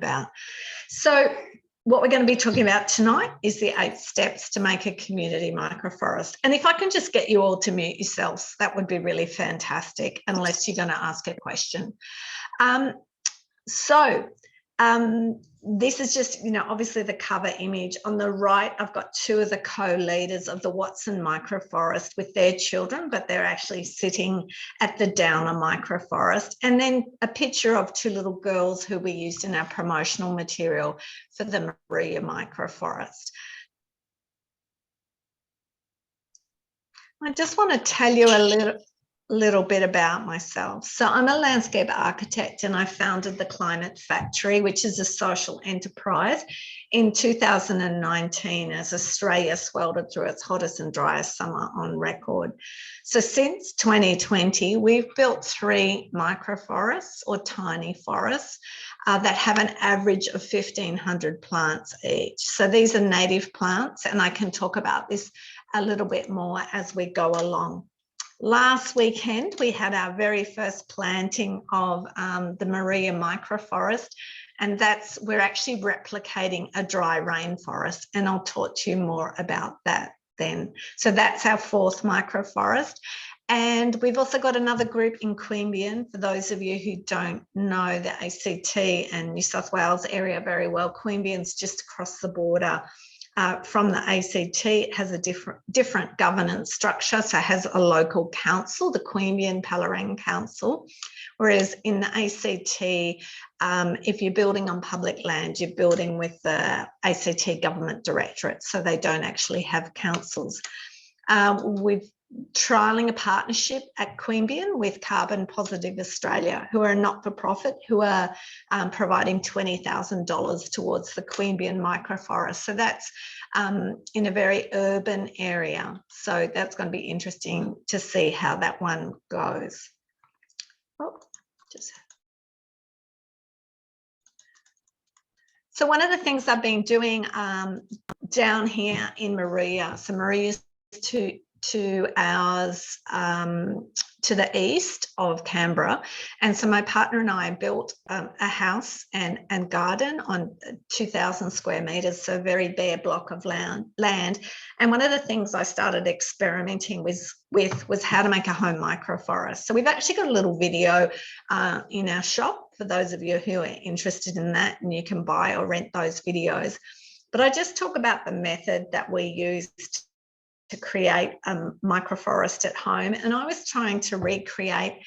about. So what we're going to be talking about tonight is the 8 steps to make a community microforest. And if I can just get you all to mute yourselves, that would be really fantastic, unless you're going to ask a question. This is just, obviously the cover image. On the right, I've got 2 of the co-leaders of the Watson Microforest with their children, but they're actually sitting at the Downer Microforest. And then a picture of 2 little girls who we used in our promotional material for the Moruya Microforest. I just want to tell you a little bit about myself. So I'm a landscape architect, and I founded the Climate Factory, which is a social enterprise, in 2019 as Australia sweltered through its hottest and driest summer on record. So since 2020, we've built 3 microforests, or tiny forests, that have an average of 1,500 plants each. So these are native plants, and I can talk about this a little bit more as we go along. Last weekend, we had our very first planting of the Moruya microforest, and we're actually replicating a dry rainforest, and I'll talk to you more about that then. So that's our 4th microforest. And we've also got another group in Queanbeyan. For those of you who don't know the ACT and New South Wales area very well, Queanbeyan's just across the border from the ACT. It has a different governance structure, so it has a local council, the Queanbeyan Palerang Council, whereas in the ACT, if you're building on public land, you're building with the ACT Government Directorate, so they don't actually have councils. We're trialling a partnership at Queanbeyan with Carbon Positive Australia, who are a not-for-profit, who are providing $20,000 towards the Queanbeyan microforest. So that's in a very urban area. So that's going to be interesting to see how that one goes. So one of the things I've been doing down here in Moruya, so Moruya's 2 hours to the east of Canberra, and so my partner and I built a house and garden on 2,000 square metres, so a very bare block of land. And one of the things I started experimenting with was how to make a home microforest. So we've actually got a little video in our shop for those of you who are interested in that, and you can buy or rent those videos. But I just talk about the method that we used to create a microforest at home, and I was trying to recreate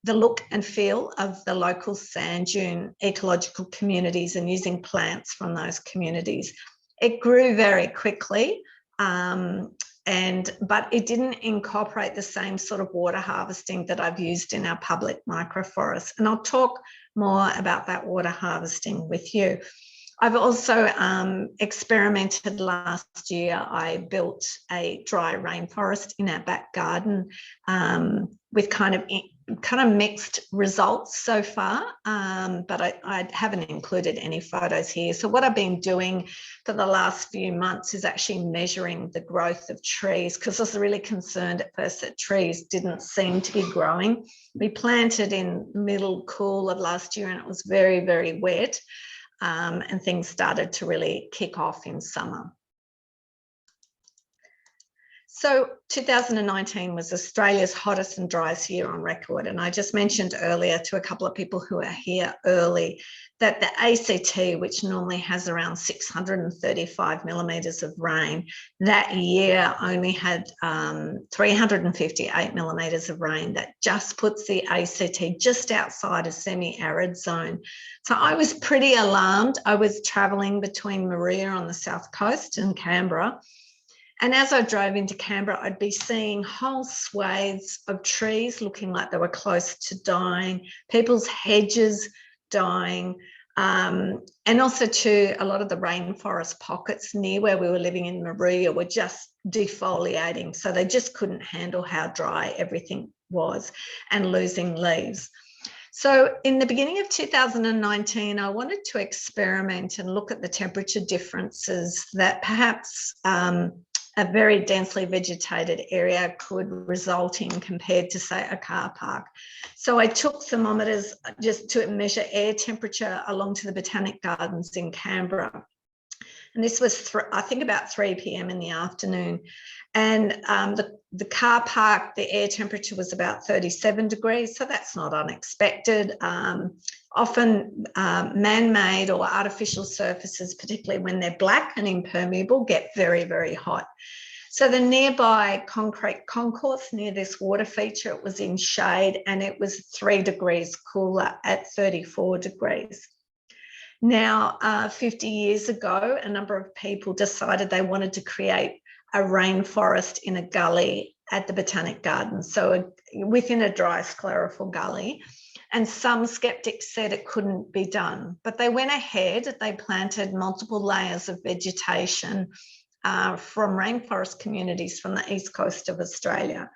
the look and feel of the local sand dune ecological communities and using plants from those communities. It grew very quickly, but it didn't incorporate the same sort of water harvesting that I've used in our public microforests, and I'll talk more about that water harvesting with you. I've also experimented last year. I built a dry rainforest in our back garden with kind of mixed results so far, but I haven't included any photos here. So what I've been doing for the last few months is actually measuring the growth of trees, because I was really concerned at first that trees didn't seem to be growing. We planted in middle cool of last year, and it was very, very wet. And things started to really kick off in summer. So 2019 was Australia's hottest and driest year on record. And I just mentioned earlier to a couple of people who are here early that the ACT, which normally has around 635 millimetres of rain, that year only had 358 millimetres of rain. That just puts the ACT just outside a semi-arid zone. So I was pretty alarmed. I was travelling between Moruya on the south coast and Canberra. And as I drove into Canberra, I'd be seeing whole swathes of trees looking like they were close to dying, people's hedges dying, and also too, a lot of the rainforest pockets near where we were living in Moruya were just defoliating. So they just couldn't handle how dry everything was and losing leaves. So in the beginning of 2019, I wanted to experiment and look at the temperature differences that perhaps a very densely vegetated area could result in compared to, say, a car park. So I took thermometers just to measure air temperature along to the Botanic Gardens in Canberra. And this was, I think, about 3 p.m. in the afternoon. And the car park, the air temperature was about 37 degrees, so that's not unexpected. Often man-made or artificial surfaces, particularly when they're black and impermeable, get very, very hot. So the nearby concrete concourse near this water feature, it was in shade and it was 3 degrees cooler at 34 degrees. Now, 50 years ago, a number of people decided they wanted to create a rainforest in a gully at the Botanic Gardens, so within a dry sclerophyll gully. And some skeptics said it couldn't be done, but they went ahead, they planted multiple layers of vegetation from rainforest communities from the east coast of Australia.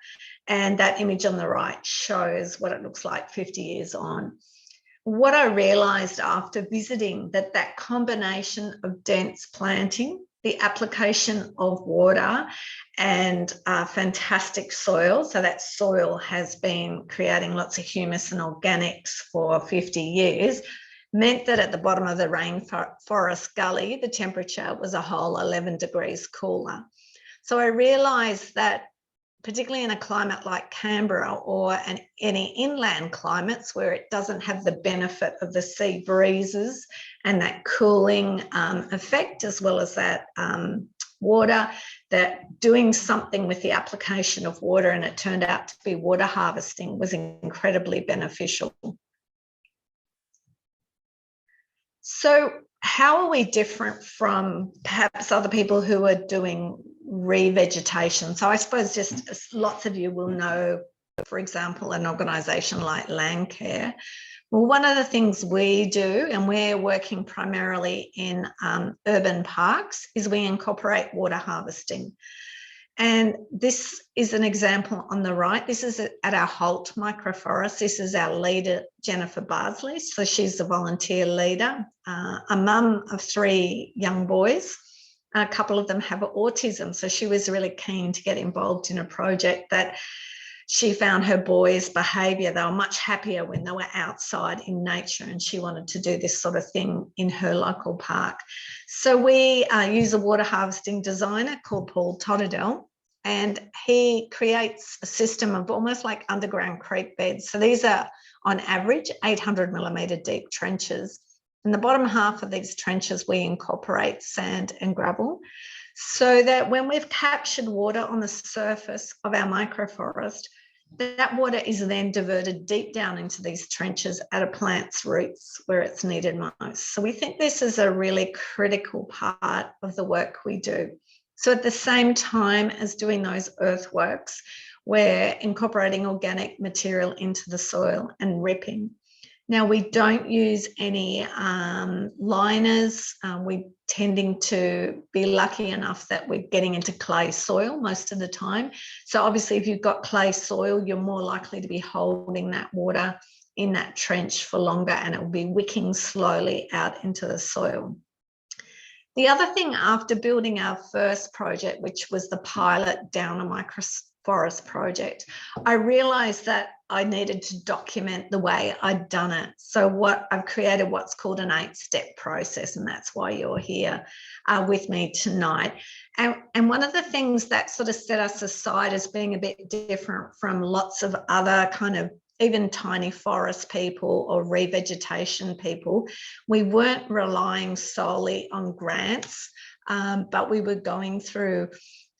And that image on the right shows what it looks like 50 years on. What I realised after visiting that combination of dense planting, the application of water and fantastic soil, so that soil has been creating lots of humus and organics for 50 years, meant that at the bottom of the rainforest gully, the temperature was a whole 11 degrees cooler. So I realised that particularly in a climate like Canberra or any inland climates where it doesn't have the benefit of the sea breezes and that cooling effect, as well as that water, that doing something with the application of water, and it turned out to be water harvesting, was incredibly beneficial. So how are we different from perhaps other people who are doing revegetation? So I suppose just lots of you will know, for example, an organisation like Landcare. Well, one of the things we do, and we're working primarily in urban parks, is we incorporate water harvesting. And this is an example on the right. This is at our Holt microforest. This is our leader, Jennifer Bardsley. So she's the volunteer leader, a mum of 3 young boys. A couple of them have autism. So she was really keen to get involved in a project that she found her boys' behaviour. They were much happier when they were outside in nature, and she wanted to do this sort of thing in her local park. So we use a water harvesting designer called Paul Totterdell, and he creates a system of almost like underground creek beds. So these are on average 800 millimetre deep trenches. In the bottom half of these trenches, we incorporate sand and gravel, so that when we've captured water on the surface of our microforest, that water is then diverted deep down into these trenches at a plant's roots where it's needed most. So we think this is a really critical part of the work we do. So at the same time as doing those earthworks, we're incorporating organic material into the soil and ripping. Now, we don't use any liners. We're tending to be lucky enough that we're getting into clay soil most of the time. So obviously, if you've got clay soil, you're more likely to be holding that water in that trench for longer, and it will be wicking slowly out into the soil. The other thing, after building our first project, which was the pilot down a microforest project, I realised that I needed to document the way I'd done it. So I've created what's called an 8-step process, and that's why you're here with me tonight. And one of the things that sort of set us aside as being a bit different from lots of other kind of even tiny forest people or revegetation people, we weren't relying solely on grants, but we were going through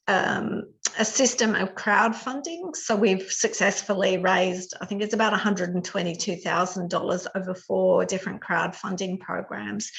a system of crowdfunding. So we've successfully raised, I think it's about $122,000 over 4 different crowdfunding programs.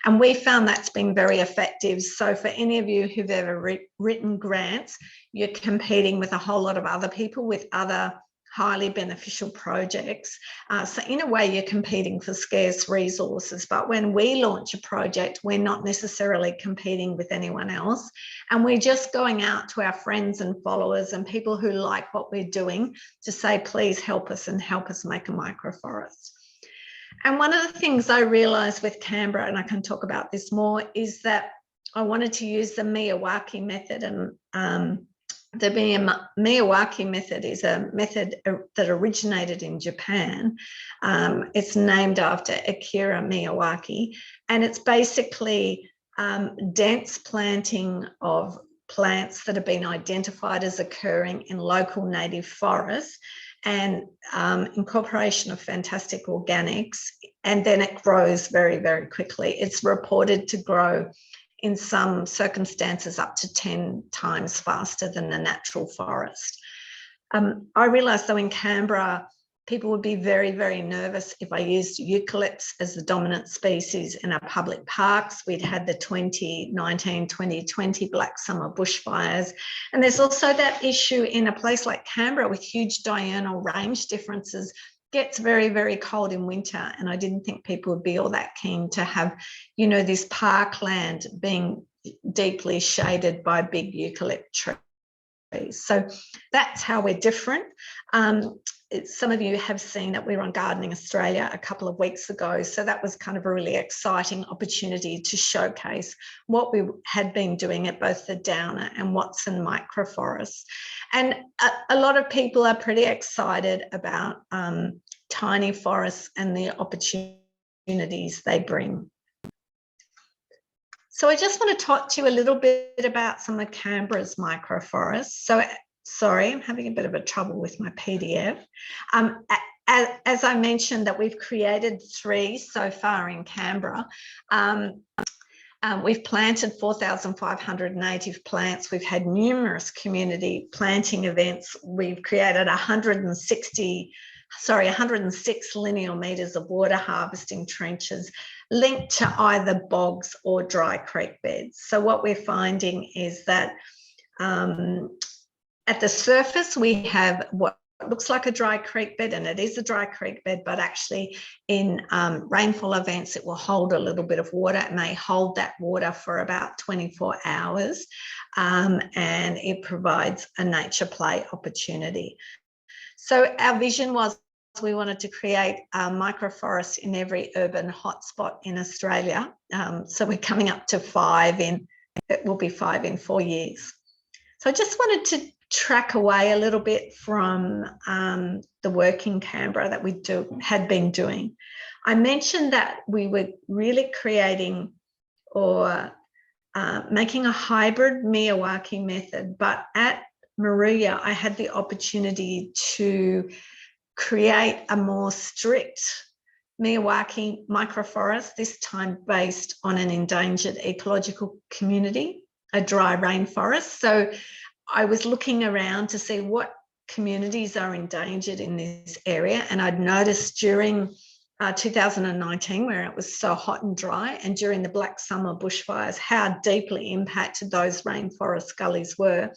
And we found that's been very effective. So for any of you who've ever written grants, you're competing with a whole lot of other people with other highly beneficial projects. So in a way, you're competing for scarce resources. But when we launch a project, we're not necessarily competing with anyone else. And we're just going out to our friends and followers and people who like what we're doing to say, please help us and help us make a microforest. And one of the things I realised with Canberra, and I can talk about this more, is that I wanted to use the Miyawaki method, and the Miyawaki method is a method that originated in Japan. It's named after Akira Miyawaki, and it's basically dense planting of plants that have been identified as occurring in local native forests, and incorporation of fantastic organics, and then it grows very, very quickly. It's reported to grow in some circumstances up to 10 times faster than the natural forest. I realised though in Canberra, people would be very, very nervous if I used eucalypts as the dominant species in our public parks. We'd had the 2019-2020 Black Summer bushfires. And there's also that issue in a place like Canberra with huge diurnal range differences. Gets very, very cold in winter, and I didn't think people would be all that keen to have, you know, this parkland being deeply shaded by big eucalypt trees. So that's how we're different. Some of you have seen that we were on Gardening Australia a couple of weeks ago, so that was kind of a really exciting opportunity to showcase what we had been doing at both the Downer and Watson microforests. And a lot of people are pretty excited about tiny forests and the opportunities they bring. So I just want to talk to you a little bit about some of Canberra's microforests. So, sorry, I'm having a bit of a trouble with my PDF. As I mentioned, that we've created 3 so far in Canberra. We've planted 4,500 native plants. We've had numerous community planting events. We've created 106 linear metres of water harvesting trenches linked to either bogs or dry creek beds. So what we're finding is that at the surface, we have what looks like a dry creek bed, and it is a dry creek bed, but actually in rainfall events, it will hold a little bit of water. It may hold that water for about 24 hours, and it provides a nature play opportunity. So our vision was we wanted to create a microforest in every urban hotspot in Australia. So we're coming up to 5 it will be 5 in 4 years. So I just wanted to track away a little bit from the work in Canberra that we had been doing. I mentioned that we were really creating or making a hybrid Miyawaki method, but at Moruya, I had the opportunity to create a more strict Miyawaki microforest, this time based on an endangered ecological community, a dry rainforest. So I was looking around to see what communities are endangered in this area, and I'd noticed during 2019, where it was so hot and dry, and during the Black Summer bushfires, how deeply impacted those rainforest gullies were.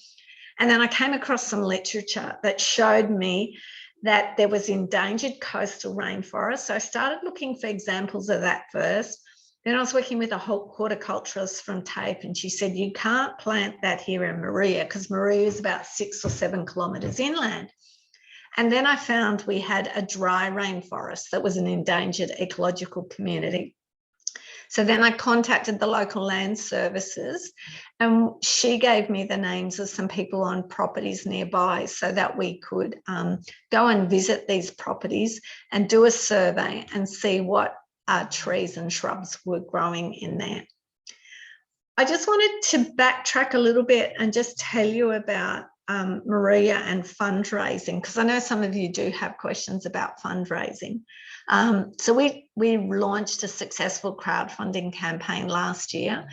And then I came across some literature that showed me that there was endangered coastal rainforest. So I started looking for examples of that first. Then I was working with a horticulturalist from TAFE, and she said, you can't plant that here in Moruya because Moruya is about 6 or 7 kilometres inland. And then I found we had a dry rainforest that was an endangered ecological community. So then I contacted the local land services, and she gave me the names of some people on properties nearby so that we could go and visit these properties and do a survey and see what trees and shrubs were growing in there. I just wanted to backtrack a little bit and just tell you about Moruya and fundraising, because I know some of you do have questions about fundraising. So we launched a successful crowdfunding campaign last year.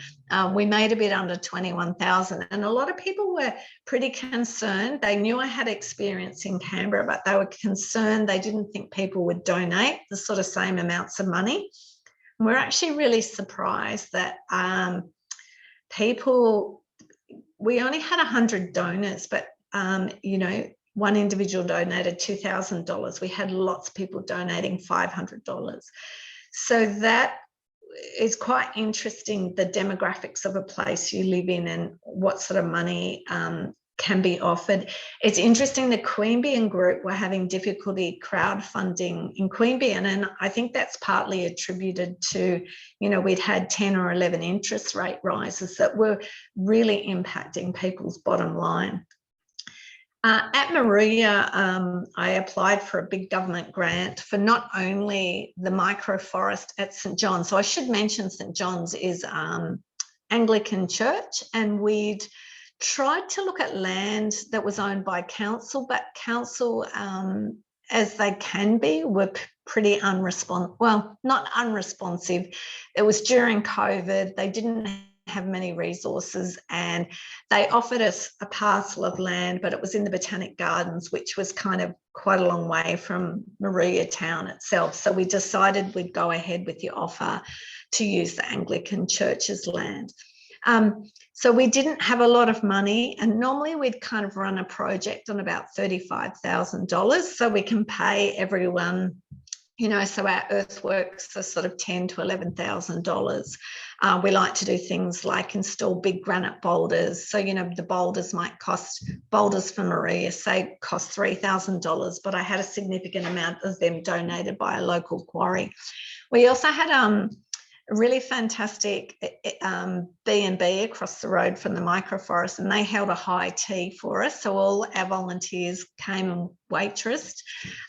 We made a bit under 21,000, and a lot of people were pretty concerned. They knew I had experience in Canberra, but they were concerned. They didn't think people would donate the sort of same amounts of money. And we're actually really surprised that we only had 100 donors, but you know, one individual donated $2,000. We had lots of people donating $500. So that is quite interesting, the demographics of a place you live in and what sort of money can be offered. It's interesting, the Queanbeyan group were having difficulty crowdfunding in Queanbeyan, and I think that's partly attributed to, you know, we'd had 10 or 11 interest rate rises that were really impacting people's bottom line. At Moruya, I applied for a big government grant for not only the microforest at St John's. So I should mention St John's is Anglican church, and we'd tried to look at land that was owned by council, but council, as they can be, were pretty unresponsive. Well, not unresponsive. It was during COVID. They didn't have many resources, and they offered us a parcel of land, but it was in the Botanic Gardens, which was kind of quite a long way from Moruya town itself. So we decided we'd go ahead with the offer to use the Anglican church's land. So we didn't have a lot of money, and normally we'd kind of run a project on about $35,000, so we can pay everyone, you know, so our earthworks are sort of $10,000 to $11,000. We like to do things like install big granite boulders. So, you know, the boulders might cost, boulders for Moruya, say, cost $3,000, but I had a significant amount of them donated by a local quarry. We also had a really fantastic B&B across the road from the microforest, and they held a high tea for us. So all our volunteers came and waitressed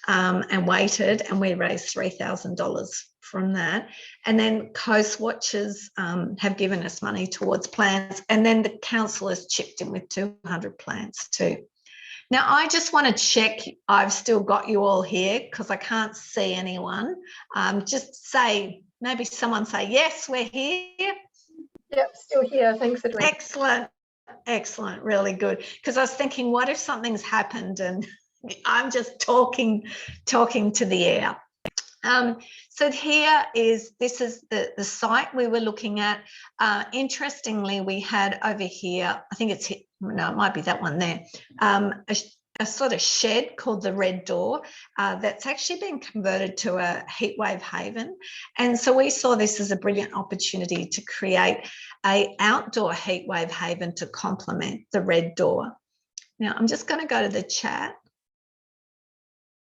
and waited, and we raised $3,000 from that. And then Coast Watchers have given us money towards plants, and then the council has chipped in with 200 plants too. Now, I just want to check I've still got you all here, because I can't see anyone. Just say, maybe someone say, yes, we're here. Yep, still here. Thanks, Edwina. Excellent. Excellent. Really good. Because I was thinking, what if something's happened and I'm just talking to the air? So here is, this is the site we were looking at. Interestingly, we had over here, I think it's, no, it might be that one there, a sort of shed called the Red Door that's actually been converted to a heatwave haven. And so we saw this as a brilliant opportunity to create an outdoor heatwave haven to complement the Red Door. Now, I'm just going to go to the chat.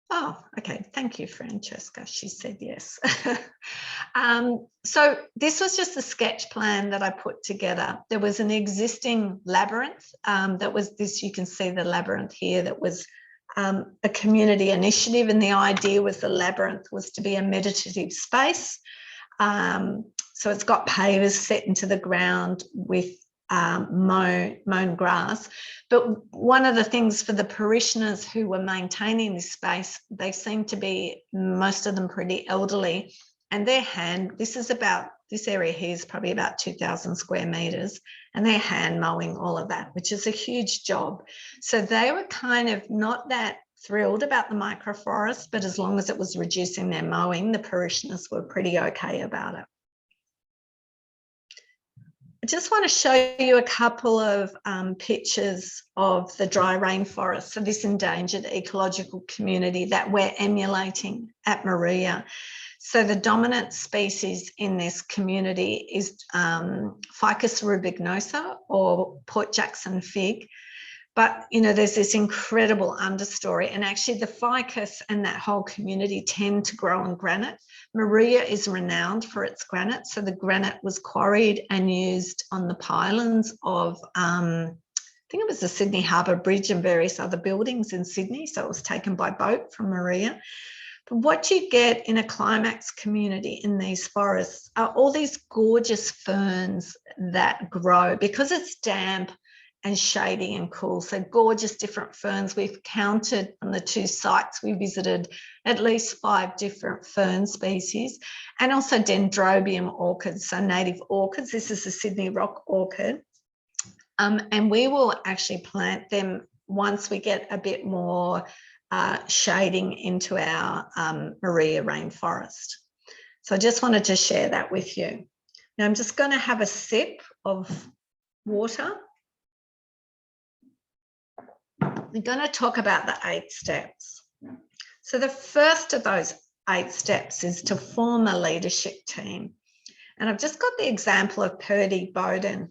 Oh, okay. Thank you, Francesca. She said yes. So this was just a sketch plan that I put together. There was an existing labyrinth that was this, you can see the labyrinth here, that was a community initiative, and the idea was the labyrinth was to be a meditative space. So it's got pavers set into the ground with mown grass. But one of the things for the parishioners who were maintaining this space, they seem to be, most of them, pretty elderly, and this area here is probably about 2,000 square metres, and they're hand mowing all of that, which is a huge job. So they were kind of not that thrilled about the microforest, but as long as it was reducing their mowing, the parishioners were pretty okay about it. I just want to show you a couple of pictures of the dry rainforest, so this endangered ecological community that we're emulating at Moruya. So the dominant species in this community is Ficus rubignosa, or Port Jackson fig. But, you know, there's this incredible understory, and actually the ficus and that whole community tend to grow on granite. Moruya is renowned for its granite. So the granite was quarried and used on the pylons of, I think it was the Sydney Harbour Bridge and various other buildings in Sydney. So it was taken by boat from Moruya. But what you get in a climax community in these forests are all these gorgeous ferns that grow because it's damp and shady and cool. So gorgeous different ferns. We've counted on the 2 sites we visited at least 5 different fern species, and also dendrobium orchids, so native orchids. This is the Sydney rock orchid. And we will actually plant them once we get a bit more shading into our Moruya rainforest. So I just wanted to share that with you. Now I'm just going to have a sip of water. We're going to talk about the 8 steps. So the first of those 8 steps is to form a leadership team. And I've just got the example of Purdy Bowden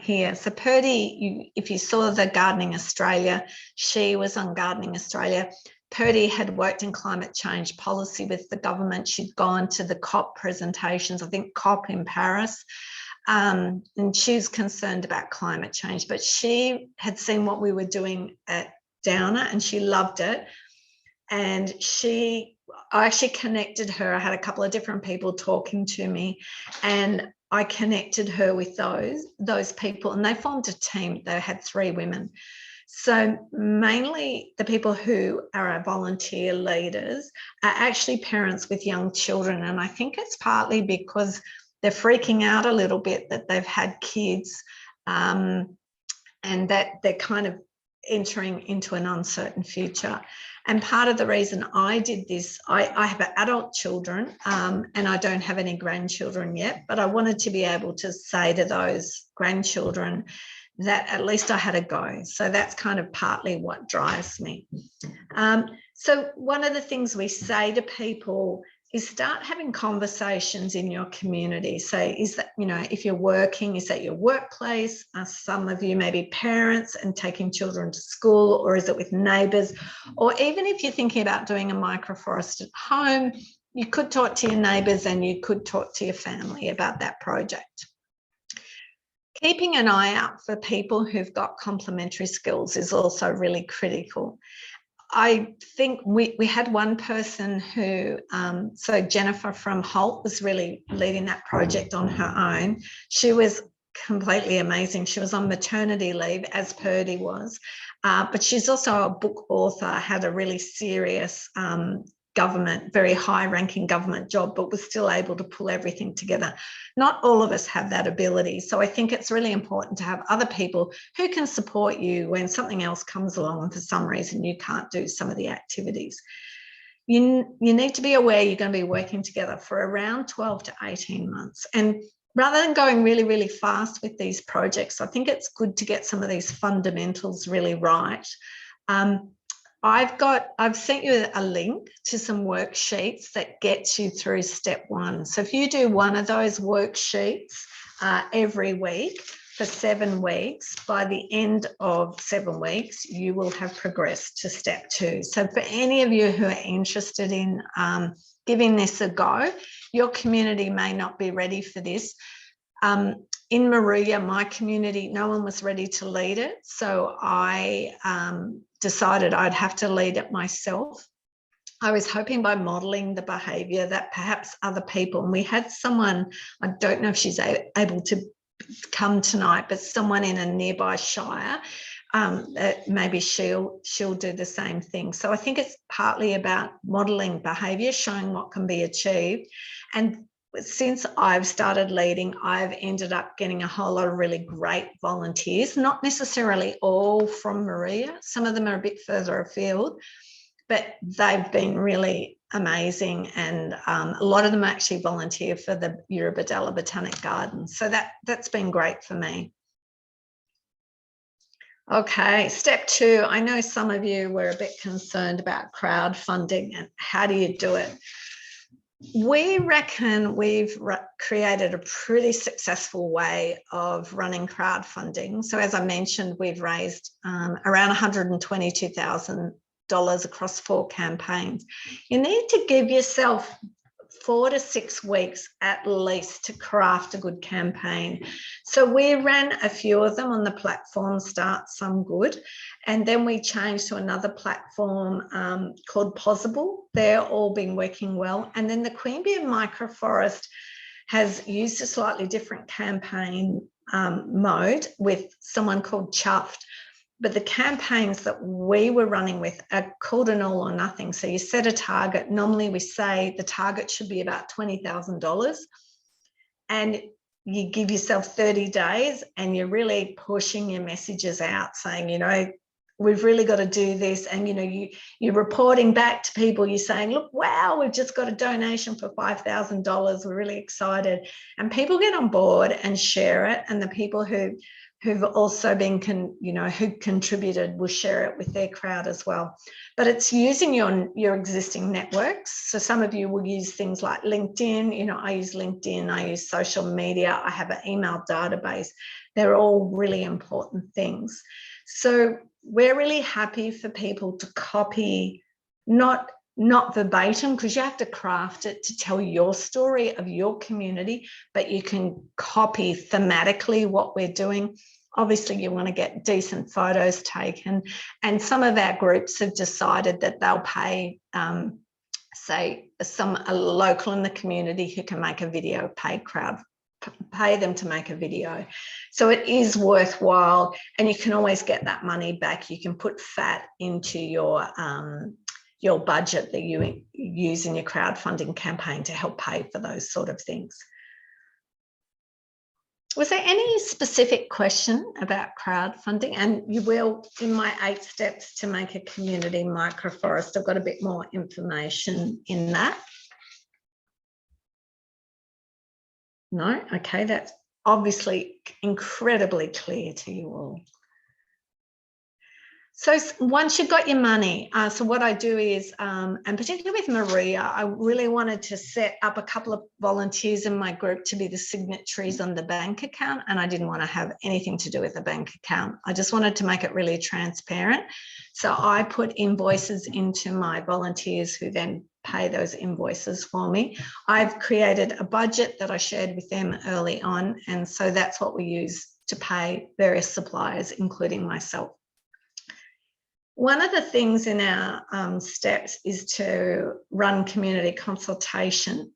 here. So Purdy, if you saw the Gardening Australia, she was on Gardening Australia. Purdy had worked in climate change policy with the government. She'd gone to the COP presentations, I think COP in Paris, and she was concerned about climate change, but she had seen what we were doing at Downer and she loved it. And I actually connected her. I had a couple of different people talking to me and I connected her with those people, and they formed a team. They had 3 women. So mainly the people who are our volunteer leaders are actually parents with young children. And I think it's partly because they're freaking out a little bit that they've had kids and that they're kind of entering into an uncertain future. And part of the reason I did this, I have adult children and I don't have any grandchildren yet, but I wanted to be able to say to those grandchildren that at least I had a go. So that's kind of partly what drives me. So one of the things we say to people is start having conversations in your community. So is that, if you're working, is that your workplace? Are some of you maybe parents and taking children to school, or is it with neighbours? Or even if you're thinking about doing a microforest at home, you could talk to your neighbours and you could talk to your family about that project. Keeping an eye out for people who've got complementary skills is also really critical. I think we had one person who, so Jennifer from Holt was really leading that project on her own. She was completely amazing. She was on maternity leave, as Purdy was, but she's also a book author, had a really serious very high-ranking government job, but was still able to pull everything together. Not all of us have that ability. So I think it's really important to have other people who can support you when something else comes along and for some reason you can't do some of the activities. You need to be aware you're going to be working together for around 12 to 18 months. And rather than going really, really fast with these projects, I think it's good to get some of these fundamentals really right. I've sent you a link to some worksheets that gets you through step 1. So if you do one of those worksheets every week for 7 weeks, by the end of 7 weeks, you will have progressed to step 2. So for any of you who are interested in giving this a go, your community may not be ready for this. In Moruya, my community, no one was ready to lead it. So I decided I'd have to lead it myself. I was hoping by modelling the behaviour that perhaps other people, and we had someone, I don't know if she's able to come tonight, but someone in a nearby shire, maybe she'll do the same thing. So I think it's partly about modelling behaviour, showing what can be achieved. And since I've started leading, I've ended up getting a whole lot of really great volunteers, not necessarily all from Moruya. Some of them are a bit further afield, but they've been really amazing. And a lot of them actually volunteer for the Eurobodalla Botanic Garden. So that's been great for me. Okay, step 2. I know some of you were a bit concerned about crowdfunding and how do you do it? We reckon we've created a pretty successful way of running crowdfunding. So as I mentioned, we've raised around $122,000 across 4 campaigns. You need to give yourself 4 to 6 weeks at least to craft a good campaign. So we ran a few of them on the platform Start Some Good, and then we changed to another platform called Possible. They're all been working well. And then the Queanbeyan Microforest has used a slightly different campaign mode with someone called Chuffed. But the campaigns that we were running with are called an all or nothing. So you set a target. Normally we say the target should be about $20,000 and you give yourself 30 days and you're really pushing your messages out saying, we've really got to do this. And, you're reporting back to people, you're saying, look, wow, we've just got a donation for $5,000. We're really excited. And people get on board and share it. And the people who who've also been, who contributed will share it with their crowd as well. But it's using your existing networks. So some of you will use things like LinkedIn. I use LinkedIn, I use social media, I have an email database. They're all really important things. So we're really happy for people to copy, not verbatim, because you have to craft it to tell your story of your community, but you can copy thematically what we're doing. Obviously, you want to get decent photos taken, and some of our groups have decided that they'll pay, say, a local in the community who can make a video, pay them to make a video. So it is worthwhile, and you can always get that money back. You can put fat into your budget that you use in your crowdfunding campaign to help pay for those sort of things. Was there any specific question about crowdfunding? And you will, in my 8 steps to make a community microforest, I've got a bit more information in that. No? Okay, that's obviously incredibly clear to you all. So once you've got your money, so what I do is, and particularly with Moruya, I really wanted to set up a couple of volunteers in my group to be the signatories on the bank account, and I didn't want to have anything to do with the bank account. I just wanted to make it really transparent. So I put invoices into my volunteers who then pay those invoices for me. I've created a budget that I shared with them early on, and so that's what we use to pay various suppliers, including myself. One of the things in our steps is to run community consultation.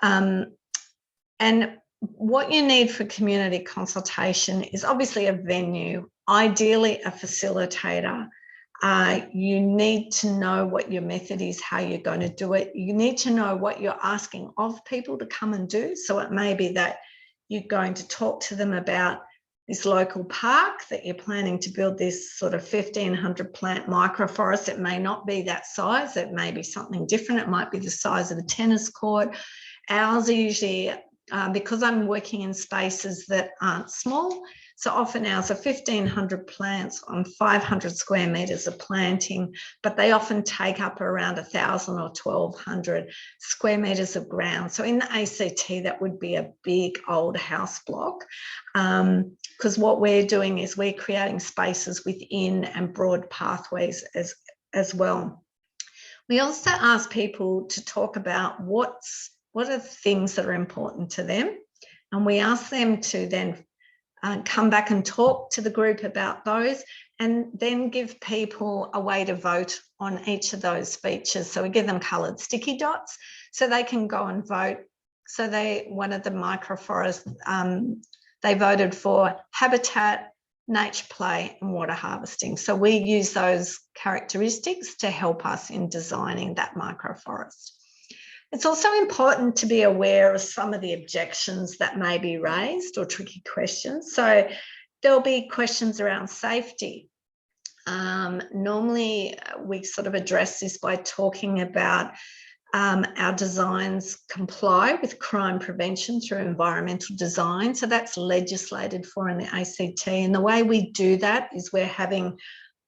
And what you need for community consultation is obviously a venue, ideally a facilitator. You need to know what your method is, how you're going to do it. You need to know what you're asking of people to come and do. So it may be that you're going to talk to them about this local park, that you're planning to build this sort of 1,500 plant microforest. It may not be that size. It may be something different. It might be the size of a tennis court. Ours are usually, because I'm working in spaces that aren't small, so often ours are 1,500 plants on 500 square metres of planting, but they often take up around 1,000 or 1,200 square metres of ground. So in the ACT, that would be a big old house block, because what we're doing is we're creating spaces within and broad pathways as well. We also ask people to talk about what are the things that are important to them, and we ask them to then come back and talk to the group about those, and then give people a way to vote on each of those features. So we give them coloured sticky dots so they can go and vote. So one of the microforests, they voted for habitat, nature play and water harvesting. So we use those characteristics to help us in designing that microforest. It's also important to be aware of some of the objections that may be raised or tricky questions. So there'll be questions around safety. Normally we sort of address this by talking about our designs comply with crime prevention through environmental design. So that's legislated for in the ACT. And the way we do that is we're having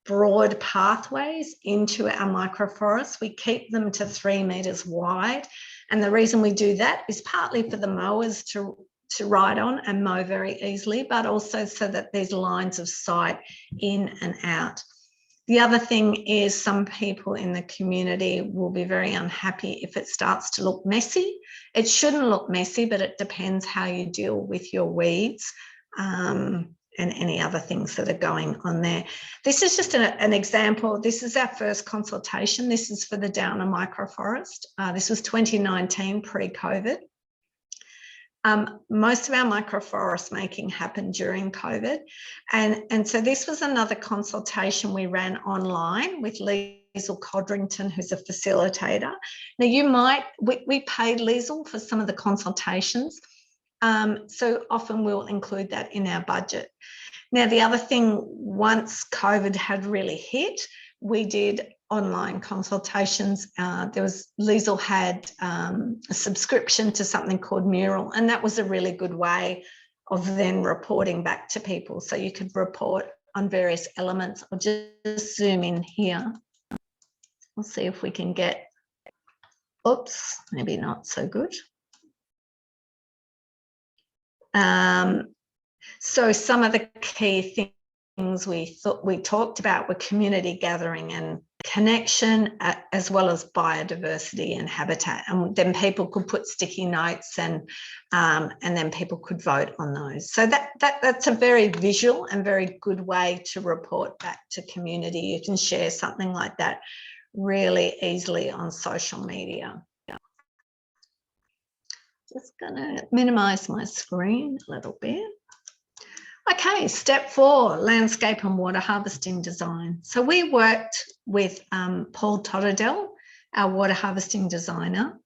broad pathways into our microforests. We keep them to 3 metres wide. And the reason we do that is partly for the mowers to ride on and mow very easily, but also so that there's lines of sight in and out. The other thing is some people in the community will be very unhappy if it starts to look messy. It shouldn't look messy, but it depends how you deal with your weeds and any other things that are going on there. This is just an example. This is our first consultation. This is for the Downer microforest. This was 2019, pre-COVID. Most of our microforest making happened during COVID. And so this was another consultation we ran online with Liesl Codrington, who's a facilitator. Now we paid Liesl for some of the consultations. So often we'll include that in our budget. Now, the other thing, once COVID had really hit, we did online consultations. Liesl had a subscription to something called Mural, and that was a really good way of then reporting back to people. So you could report on various elements. I'll just zoom in here. We'll see if we can get, oops, maybe not so good. So some of the key things we talked about were community gathering and connection, as well as biodiversity and habitat. And then people could put sticky notes and then people could vote on those. So that's a very visual and very good way to report back to community. You can share something like that really easily on social media. Just gonna minimize my screen a little bit. Okay, step 4, landscape and water harvesting design. So we worked with Paul Totterdell, our water harvesting designer.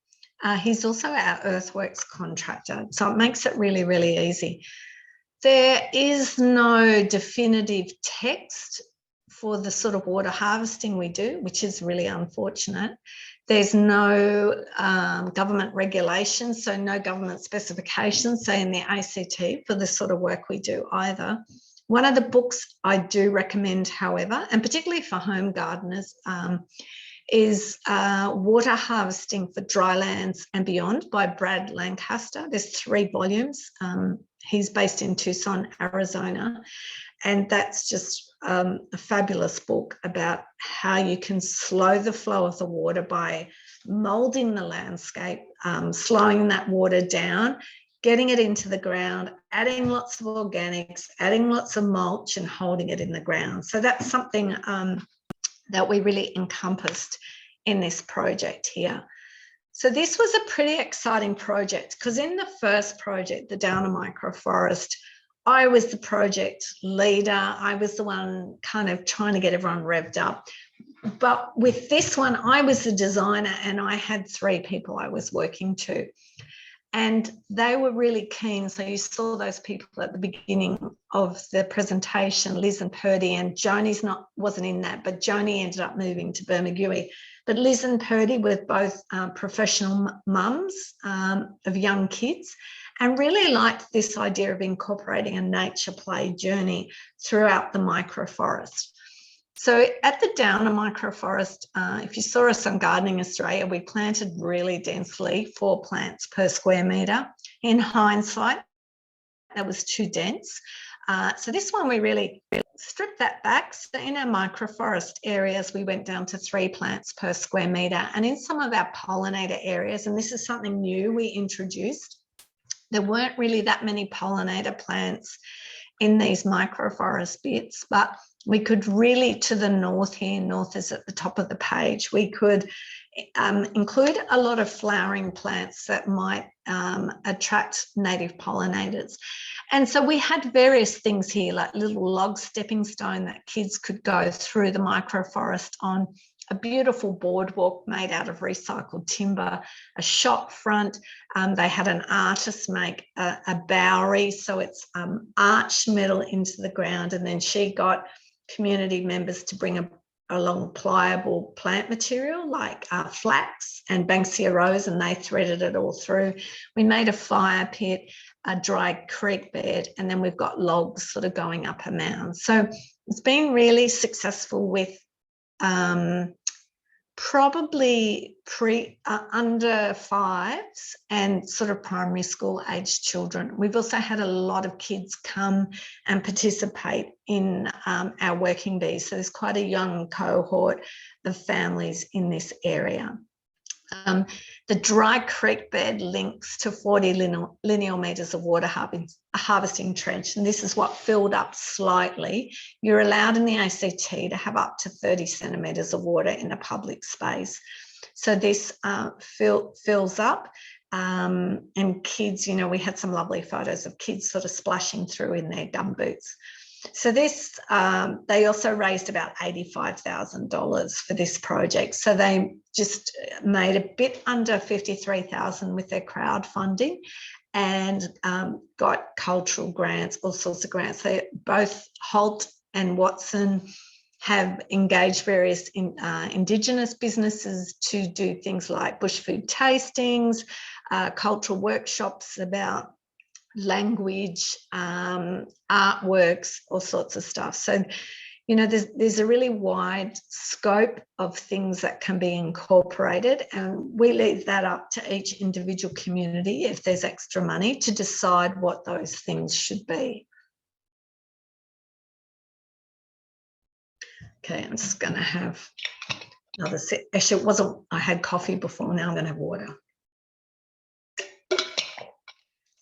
He's also our earthworks contractor, so it makes it really, really easy. There is no definitive text for the sort of water harvesting we do, which is really unfortunate. There's no government regulations, so no government specifications, say in the ACT, for the sort of work we do either. One of the books I do recommend, however, and particularly for home gardeners, is Water Harvesting for Drylands and Beyond by Brad Lancaster. There's 3 volumes. He's based in Tucson, Arizona. And that's just a fabulous book about how you can slow the flow of the water by moulding the landscape, slowing that water down, getting it into the ground, adding lots of organics, adding lots of mulch and holding it in the ground. So that's something that we really encompassed in this project here. So this was a pretty exciting project because in the first project, the Downer Microforest, I was the project leader. I was the one kind of trying to get everyone revved up. But with this one, I was the designer and I had 3 people I was working to. And they were really keen. So you saw those people at the beginning of the presentation, Liz and Purdy, and Joni's wasn't in that, but Joni ended up moving to Bermagui. But Liz and Purdy were both professional mums of young kids and really liked this idea of incorporating a nature play journey throughout the microforest. So at the Downer Microforest, if you saw us on Gardening Australia, we planted really densely, 4 plants per square metre. In hindsight, that was too dense. So this one, we really stripped that back. So in our microforest areas, we went down to 3 plants per square metre. And in some of our pollinator areas, and this is something new we introduced, there weren't really that many pollinator plants in these microforest bits, but we could really, to the north here, north is at the top of the page, we could include a lot of flowering plants that might attract native pollinators. And so we had various things here, like little log stepping stone that kids could go through the microforest on, a beautiful boardwalk made out of recycled timber, a shop front. They had an artist make a bowery, so it's arched metal into the ground, and then she got community members to bring along pliable plant material like flax and Banksia rose, and they threaded it all through. We made a fire pit, a dry creek bed, and then we've got logs sort of going up a mound. So it's been really successful with probably under 5s and sort of primary school aged children. We've also had a lot of kids come and participate in our working bees. So there's quite a young cohort of families in this area. The dry creek bed links to 40 lineal metres of water harvesting trench, and this is what filled up slightly. You're allowed in the ACT to have up to 30 centimetres of water in a public space. So this fills up, and kids, you know, we had some lovely photos of kids sort of splashing through in their gumboots. So this, they also raised about $85,000 for this project. So they just made a bit under $53,000 with their crowdfunding and got cultural grants, all sorts of grants. They both Holt and Watson have engaged various Indigenous businesses to do things like bush food tastings, cultural workshops about language, artworks, all sorts of stuff. So, you know, there's a really wide scope of things that can be incorporated, and we leave that up to each individual community, if there's extra money, to decide what those things should be. Okay, I'm just going to have another sip. Actually, it wasn't, I had coffee before, now I'm going to have water.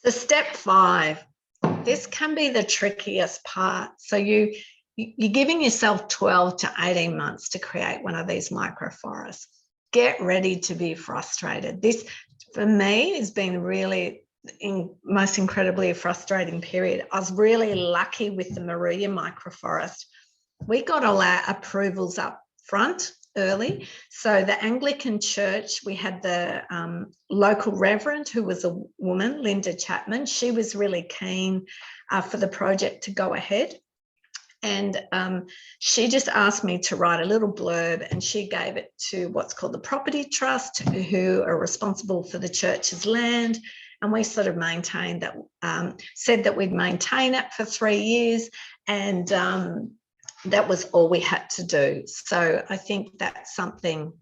So step 5, this can be the trickiest part. So you're giving yourself 12 to 18 months to create one of these microforests. Get ready to be frustrated. This, for me, has been really most incredibly frustrating period. I was really lucky with the Moruya microforest. We got all our approvals up front early. So the Anglican Church, we had the local reverend, who was a woman, Linda Chapman. She was really keen for the project to go ahead. And she just asked me to write a little blurb, and she gave it to what's called the Property Trust, who are responsible for the church's land. And we sort of maintained that, said that we'd maintain it for 3 years, and that was all we had to do. So I think that's something.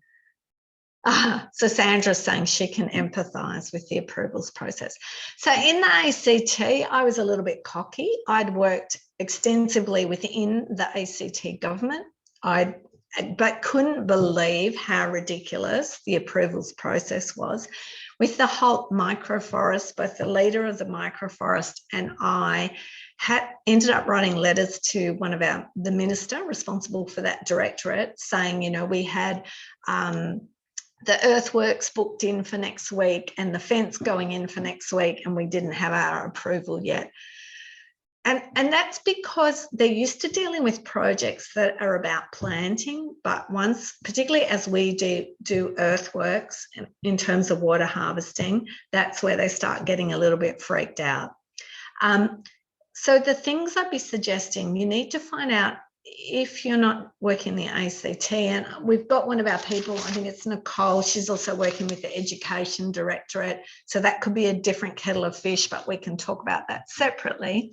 So Sandra's saying she can empathise with the approvals process. So in the ACT, I was a little bit cocky. I'd worked extensively within the ACT government, but couldn't believe how ridiculous the approvals process was. With the Holt microforest, both the leader of the microforest and I ended up writing letters to one of the minister responsible for that directorate, saying, you know, we had the earthworks booked in for next week and the fence going in for next week, and we didn't have our approval yet. And that's because they're used to dealing with projects that are about planting, but once, particularly as we do earthworks in terms of water harvesting, that's where they start getting a little bit freaked out. So the things I'd be suggesting, you need to find out, if you're not working the ACT, and we've got one of our people, I think it's Nicole, she's also working with the Education Directorate, so that could be a different kettle of fish, but we can talk about that separately.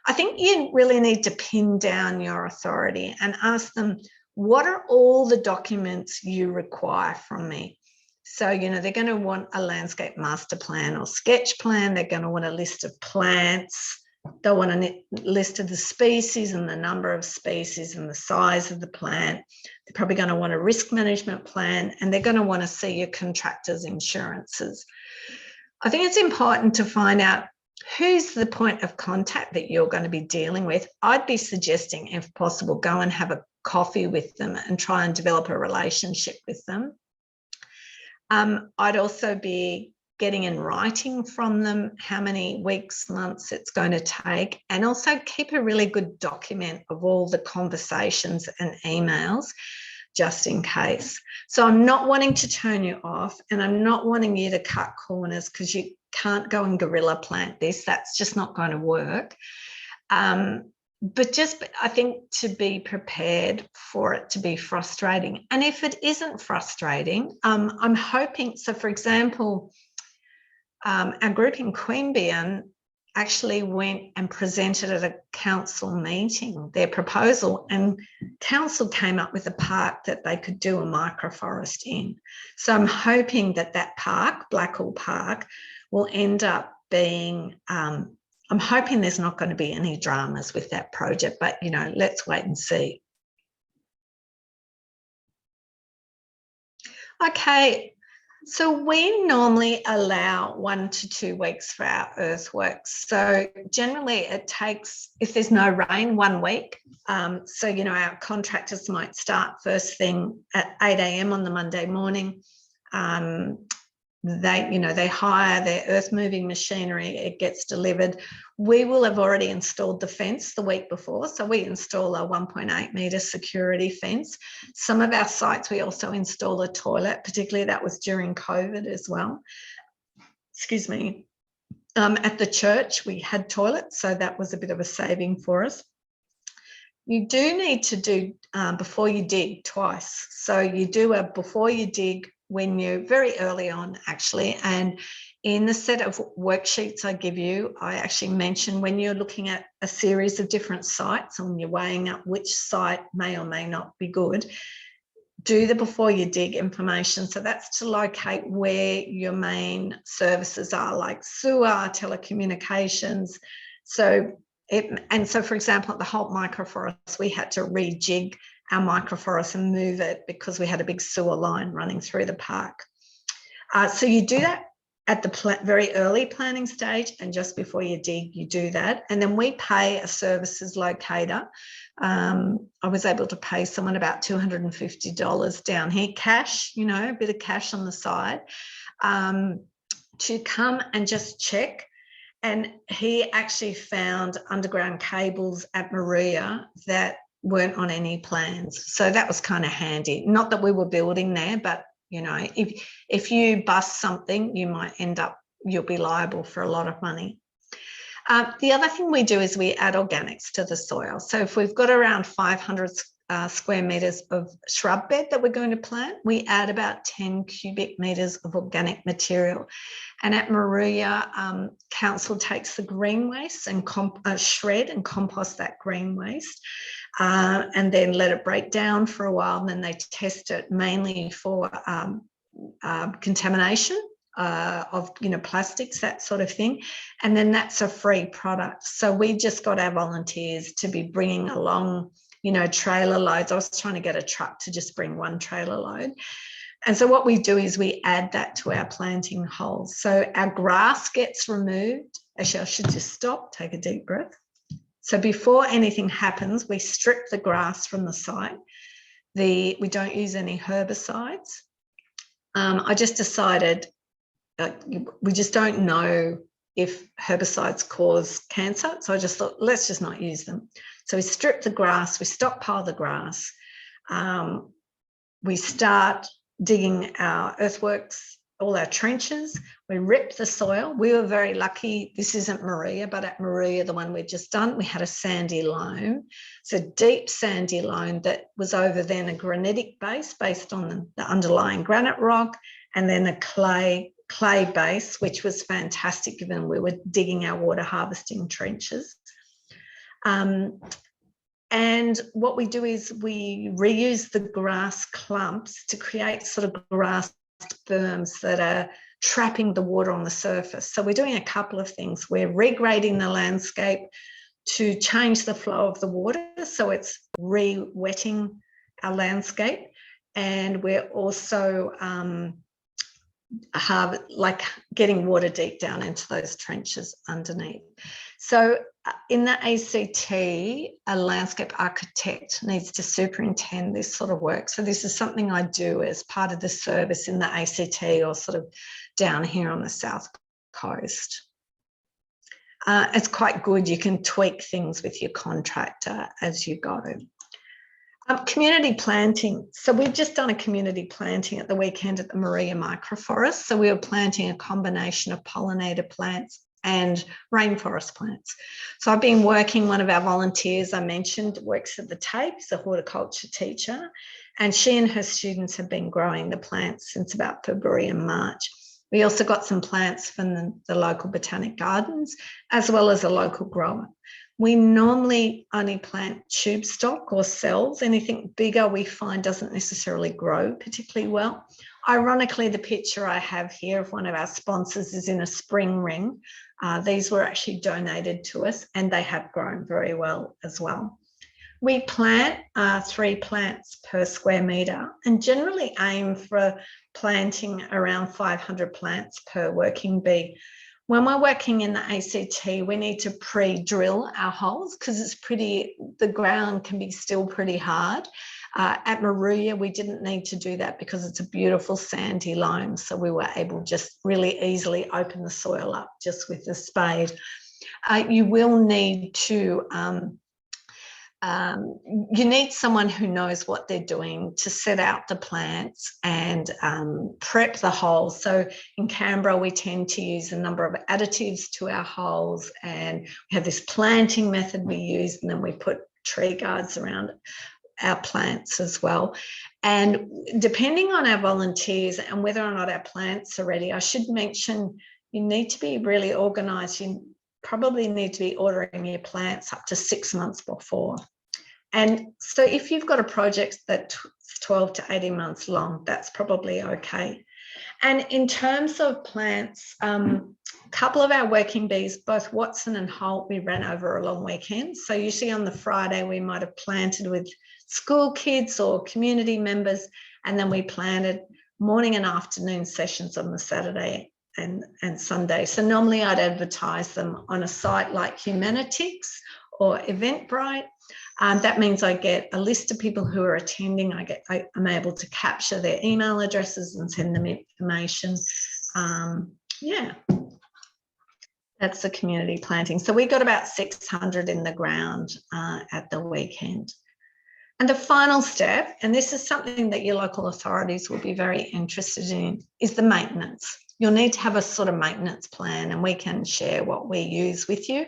I think you really need to pin down your authority and ask them, what are all the documents you require from me? So, you know, they're going to want a landscape master plan or sketch plan. They're going to want a list of plants. They'll want a list of the species and the number of species and the size of the plant. They're probably going to want a risk management plan, and they're going to want to see your contractor's insurances. I think it's important to find out who's the point of contact that you're going to be dealing with. I'd be suggesting, if possible, go and have a coffee with them and try and develop a relationship with them. I'd also be getting in writing from them how many weeks, months it's going to take, and also keep a really good document of all the conversations and emails, just in case. So I'm not wanting to turn you off, and I'm not wanting you to cut corners, because you can't go and guerrilla plant this. That's just not going to work. But just, I think, to be prepared for it to be frustrating. And if it isn't frustrating, I'm hoping, so for example, our group in Queanbeyan actually went and presented at a council meeting their proposal, and council came up with a park that they could do a microforest in. So I'm hoping that that park, Blackall Park, will end up being, I'm hoping there's not going to be any dramas with that project, but, you know, let's wait and see. Okay. So we normally allow 1 to 2 weeks for our earthworks. So generally it takes, if there's no rain, 1 week. So, you know, our contractors might start first thing at 8 a.m. on the Monday morning. They hire their earth moving machinery, it gets delivered. We will have already installed the fence the week before. So we install a 1.8 metre security fence. Some of our sites, we also install a toilet, particularly that was during COVID as well. Excuse me. At the church, we had toilets, so that was a bit of a saving for us. You do need to do before you dig twice. So you do a before you dig when you're very early on, actually, and in the set of worksheets I give you, I actually mention when you're looking at a series of different sites and you're weighing up which site may or may not be good, do the before you dig information. So that's to locate where your main services are, like sewer, telecommunications. So for example, at the Holt microforest, we had to rejig our microforest and move it because we had a big sewer line running through the park. So you do that at the very early planning stage, and just before you dig, you do that. And then we pay a services locator. I was able to pay someone about $250 down here, cash, a bit of cash on the side, to come and just check. And he actually found underground cables at Moruya that weren't on any plans. So that was kind of handy. Not that we were building there, but if you bust something, you'll be liable for a lot of money. The other thing we do is we add organics to the soil. So if we've got around 500 square metres of shrub bed that we're going to plant, we add about 10 cubic metres of organic material. And at Moruya, council takes the green waste and shred and compost that green waste. And then let it break down for a while, and then they test it mainly for contamination of plastics, that sort of thing, and then that's a free product. So we just got our volunteers to be bringing along trailer loads. I was trying to get a truck to just bring one trailer load. And so what we do is we add that to our planting holes. So our grass gets removed. Actually, I should just stop, take a deep breath. So before anything happens, we strip the grass from the site. We don't use any herbicides. I just decided we just don't know if herbicides cause cancer. So I just thought, let's just not use them. So we strip the grass, we stockpile the grass. We start digging our earthworks, all our trenches. We rip the soil. We were very lucky. This isn't Moruya, but at Moruya, the one we'd just done, we had a sandy loam. It's a deep sandy loam that was over then a granitic base based on the underlying granite rock, and then a clay base, which was fantastic given we were digging our water harvesting trenches. And what we do is we reuse the grass clumps to create sort of grass berms that are trapping the water on the surface. So we're doing a couple of things. We're regrading the landscape to change the flow of the water, so it's re-wetting our landscape, and we're also getting water deep down into those trenches underneath. So in the ACT, a landscape architect needs to superintend this sort of work. So this is something I do as part of the service in the ACT, or sort of down here on the South Coast. It's quite good. You can tweak things with your contractor as you go. Community planting. So we've just done a community planting at the weekend at the Moruya microforest. So we were planting a combination of pollinator plants and rainforest plants. So I've been working, one of our volunteers I mentioned works at the TAFE, is a horticulture teacher, and she and her students have been growing the plants since about February and March. We also got some plants from the local botanic gardens, as well as a local grower. We normally only plant tube stock or cells. Anything bigger we find doesn't necessarily grow particularly well. Ironically, the picture I have here of one of our sponsors is in a spring ring. These were actually donated to us, and they have grown very well as well. We plant 3 plants per square metre and generally aim for planting around 500 plants per working bee. When we're working in the ACT, we need to pre-drill our holes because the ground can be still pretty hard. At Moruya, we didn't need to do that because it's a beautiful sandy loam. So we were able just really easily open the soil up just with the spade. You will need to, you need someone who knows what they're doing to set out the plants and prep the holes. So in Canberra, we tend to use a number of additives to our holes, and we have this planting method we use, and then we put tree guards around our plants as well. And depending on our volunteers and whether or not our plants are ready, I should mention, you need to be really organised. You probably need to be ordering your plants up to 6 months before. And so if you've got a project that's 12 to 18 months long, that's probably okay. And in terms of plants, a couple of our working bees, both Watson and Holt, we ran over a long weekend. So usually on the Friday, we might have planted with school kids or community members, and then we planted morning and afternoon sessions on the Saturday and Sunday. So normally I'd advertise them on a site like Humanitix or Eventbrite. That means I get a list of people who are attending. I'm able to capture their email addresses and send them information. Yeah, that's the community planting. So we got about 600 in the ground at the weekend. And the final step, and this is something that your local authorities will be very interested in, is the maintenance. You'll need to have a sort of maintenance plan, and we can share what we use with you.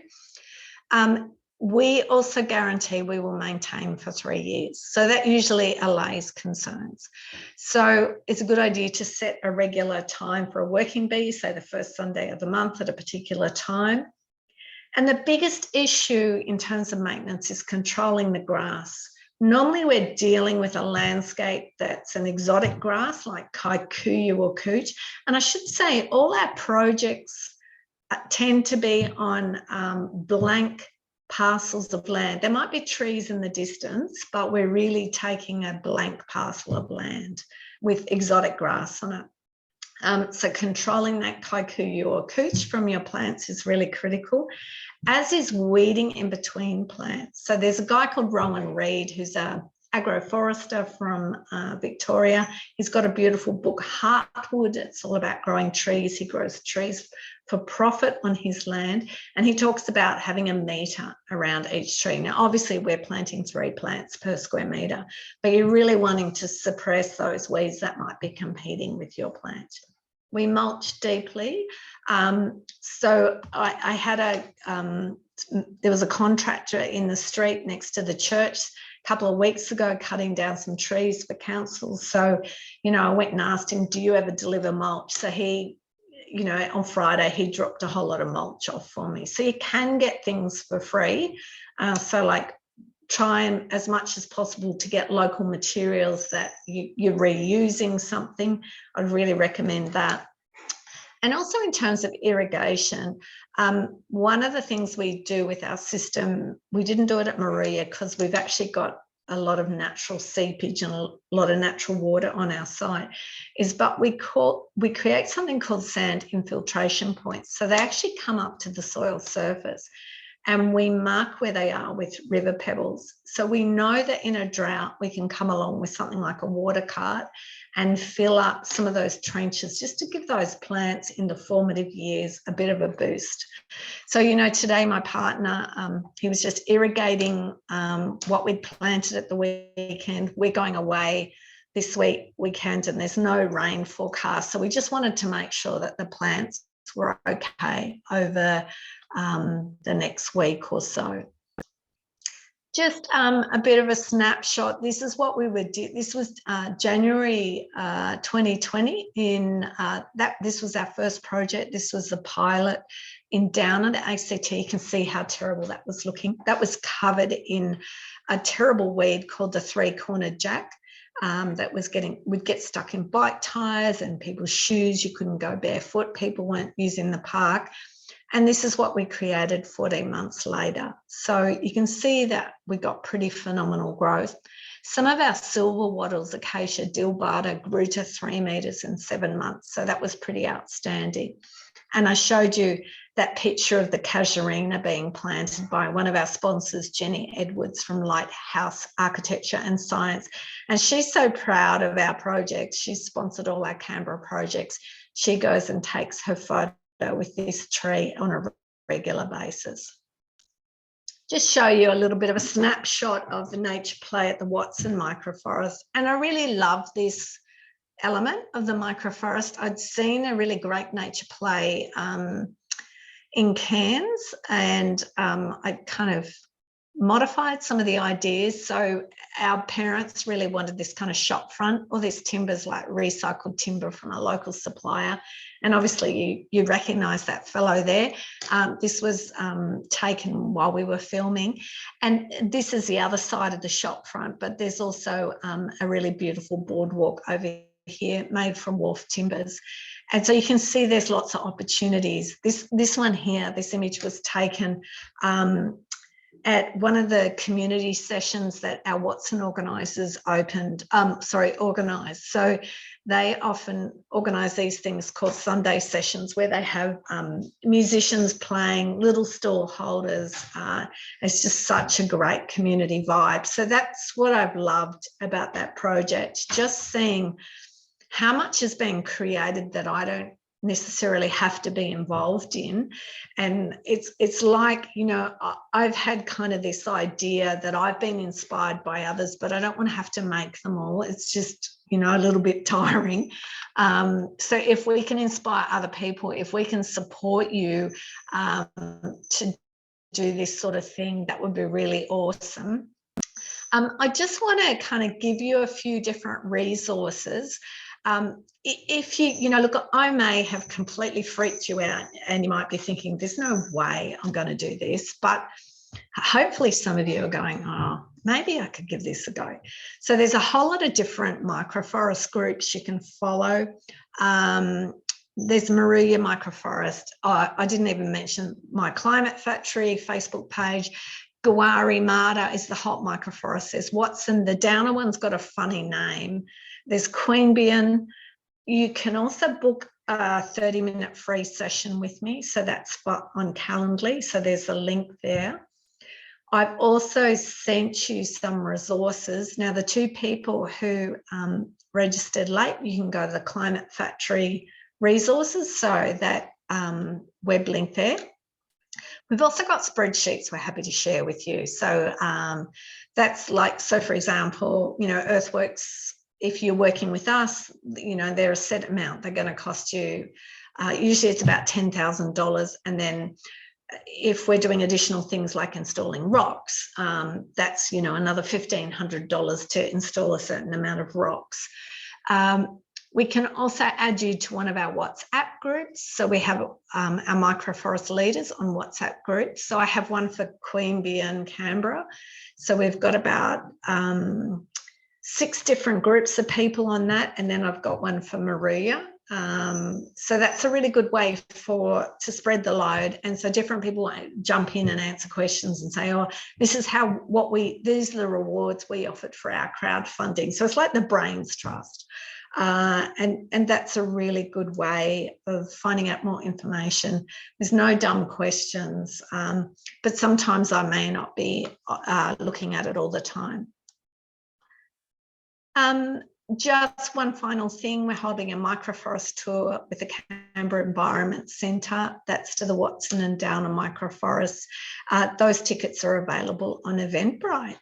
We also guarantee we will maintain for 3 years. So that usually allays concerns. So it's a good idea to set a regular time for a working bee, say the first Sunday of the month at a particular time. And the biggest issue in terms of maintenance is controlling the grass. Normally we're dealing with a landscape that's an exotic grass like kikuyu or cooch. And I should say all our projects tend to be on blank parcels of land. There might be trees in the distance, but we're really taking a blank parcel of land with exotic grass on it. So controlling that kikuyu or cooch from your plants is really critical, as is weeding in between plants. So there's a guy called Rowan Reid who's a agroforester from Victoria. He's got a beautiful book, Heartwood. It's all about growing trees. He grows trees for profit on his land, and he talks about having a metre around each tree. Now, obviously, we're planting 3 plants per square metre, but you're really wanting to suppress those weeds that might be competing with your plant. We mulch deeply. So I had there was a contractor in the street next to the church a couple of weeks ago cutting down some trees for council. So, I went and asked him, do you ever deliver mulch? So he, on Friday, he dropped a whole lot of mulch off for me. So you can get things for free. So like try and as much as possible to get local materials that you're reusing something. I'd really recommend that. And also in terms of irrigation, one of the things we do with our system, we didn't do it at Moruya because we've actually got a lot of natural seepage and a lot of natural water on our site, but we create something called sand infiltration points. So they actually come up to the soil surface, and we mark where they are with river pebbles. So we know that in a drought, we can come along with something like a water cart and fill up some of those trenches just to give those plants in the formative years a bit of a boost. So, today my partner, he was just irrigating what we'd planted at the weekend. We're going away this weekend and there's no rain forecast. So we just wanted to make sure that the plants were okay over the next week or so. Just a bit of a snapshot. This is what we would do. This was January 2020. This was our first project. This was the pilot down at the ACT. You can see how terrible that was looking. That was covered in a terrible weed called the 3-cornered jack. That would get stuck in bike tires and people's shoes. You couldn't go barefoot. People weren't using the park. And this is what we created 14 months later. So you can see that we got pretty phenomenal growth. Some of our silver wattles, acacia dillbata, grew to 3 metres in 7 months. So that was pretty outstanding. And I showed you that picture of the casuarina being planted by one of our sponsors, Jenny Edwards from Lighthouse Architecture and Science. And she's so proud of our project. She's sponsored all our Canberra projects. She goes and takes her photo with this tree on a regular basis. Just show you a little bit of a snapshot of the nature play at the Watson microforest. And I really love this element of the microforest. I'd seen a really great nature play in Cairns, and I kind of modified some of the ideas. So our parents really wanted this kind of shop front. All this timber's like recycled timber from a local supplier. And obviously you recognise that fellow there. This was taken while we were filming. And this is the other side of the shop front, but there's also a really beautiful boardwalk over here made from wharf timbers. And so you can see there's lots of opportunities. This one here, this image was taken at one of the community sessions that our Watson organisers organised. So they often organise these things called Sunday sessions where they have musicians playing, little stall holders. It's just such a great community vibe. So that's what I've loved about that project, just seeing how much is being created that I don't necessarily have to be involved in. And it's like, you know, I've had kind of this idea that I've been inspired by others, but I don't want to have to make them all. It's just, you know, a little bit tiring. So if we can inspire other people, if we can support you to do this sort of thing, that would be really awesome. I just want to kind of give you a few different resources. If you know, look, I may have completely freaked you out and you might be thinking, there's no way I'm going to do this, but hopefully some of you are going, oh, maybe I could give this a go. So there's a whole lot of different microforest groups you can follow. There's Moruya Microforest. I didn't even mention my Climate Factory Facebook page. Gawari Marta is the hot microforest. There's Watson. The Downer one's got a funny name. There's Queanbeyan. You can also book a 30-minute free session with me. So that's on Calendly. So there's a link there. I've also sent you some resources. Now, the two people who registered late, you can go to the Climate Factory resources. So that web link there. We've also got spreadsheets we're happy to share with you. So that's like, so for example, you know, Earthworks, if you're working with us, you know, they're a set amount. They're going to cost you, usually it's about $10,000. And then if we're doing additional things like installing rocks, that's, you know, another $1,500 to install a certain amount of rocks. We can also add you to one of our WhatsApp groups. So we have our microforest leaders on WhatsApp groups. So I have one for Queanbeyan, Canberra. So we've got about 6 different groups of people on that. And then I've got one for Moruya. So that's a really good way to spread the load. And so different people jump in and answer questions and say, oh, this is these are the rewards we offered for our crowdfunding. So it's like the Brains Trust. And that's a really good way of finding out more information. There's no dumb questions, but sometimes I may not be looking at it all the time. Just one final thing, we're holding a microforest tour with the Canberra Environment Centre. That's to the Watson and Downer microforests. Those tickets are available on Eventbrite.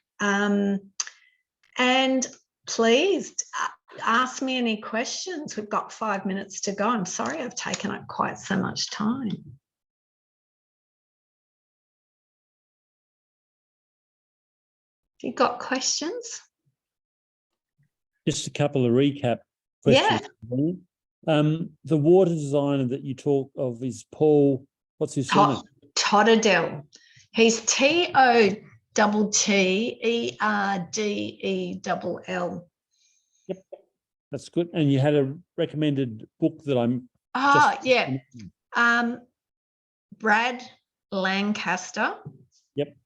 And please ask me any questions. We've got 5 minutes to go. I'm sorry I've taken up quite so much time. Have you got questions? Just a couple of recap questions. Yeah. The water designer that you talk of is Paul, what's his surname? Totterdell. He's Totterdell. Yep, that's good. And you had a recommended book that I'm yeah. Brad Lancaster. Yep.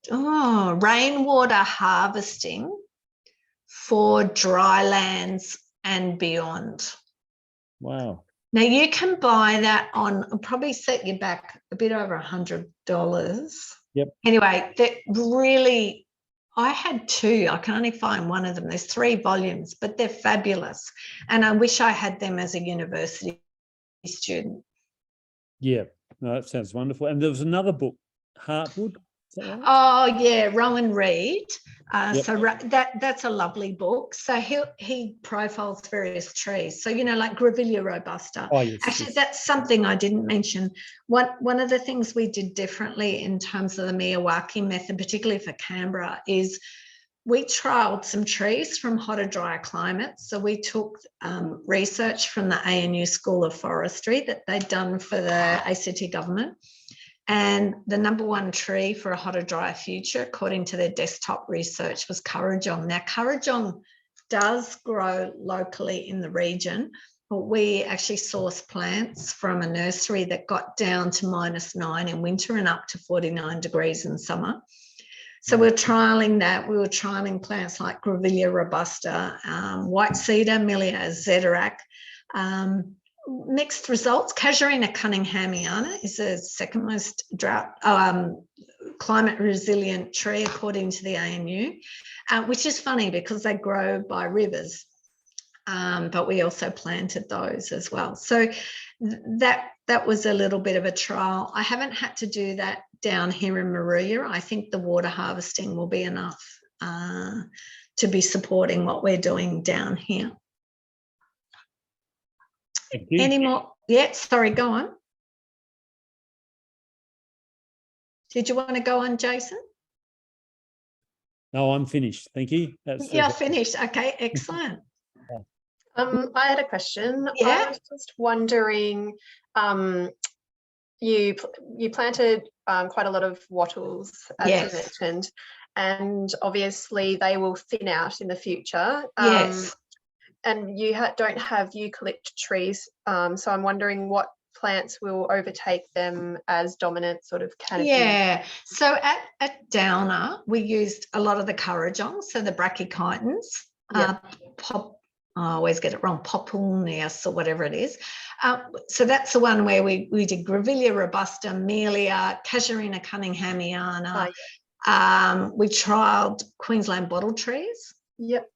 Rainwater harvesting for drylands and beyond. Wow. Now you can buy that on, I'll probably set you back a bit over $100. Yep. Anyway, that really, I had 2. I can only find one of them. There's 3 volumes, but they're fabulous. And I wish I had them as a university student. Yeah, no, that sounds wonderful. And there was another book, Heartwood, that right? Oh yeah, Rowan Reed. Yep. So that's a lovely book. So he profiles various trees. So like Grevillea robusta. Oh, yes. Actually, yes. that's something I didn't mention. One of the things we did differently in terms of the Miyawaki method, particularly for Canberra, is we trialled some trees from hotter, drier climates. So we took research from the ANU School of Forestry that they'd done for the ACT government. And the number one tree for a hotter, drier future, according to their desktop research, was Currajong. Now, Currajong does grow locally in the region, but we actually sourced plants from a nursery that got down to -9 in winter and up to 49 degrees in summer. So we're trialling that. We were trialling plants like Grevillea robusta, white cedar, Milia zederac. Mixed results. Casuarina cunninghamiana is the second most climate resilient tree according to the ANU, which is funny because they grow by rivers, but we also planted those as well. So that was a little bit of a trial. I haven't had to do that down here in Moruya. I think the water harvesting will be enough to be supporting what we're doing down here. Thank you. Any more? Yeah, sorry, go on. Did you want to go on, Jason? No, I'm finished. Thank you. Yeah, finished. Okay, excellent. I had a question. Yeah. I was just wondering, you planted quite a lot of wattles, as Yes. you mentioned, and obviously they will thin out in the future. Yes. And you don't have eucalypt trees, so I'm wondering what plants will overtake them as dominant sort of canopy. Yeah, so at Downer, we used a lot of the Currajong, so the brachychitons, Yep. I always get it wrong, Populneus or whatever it is. So that's the one where we did Grevillea robusta, Melia, Casuarina cunninghamiana. We trialled Queensland bottle trees. Yep.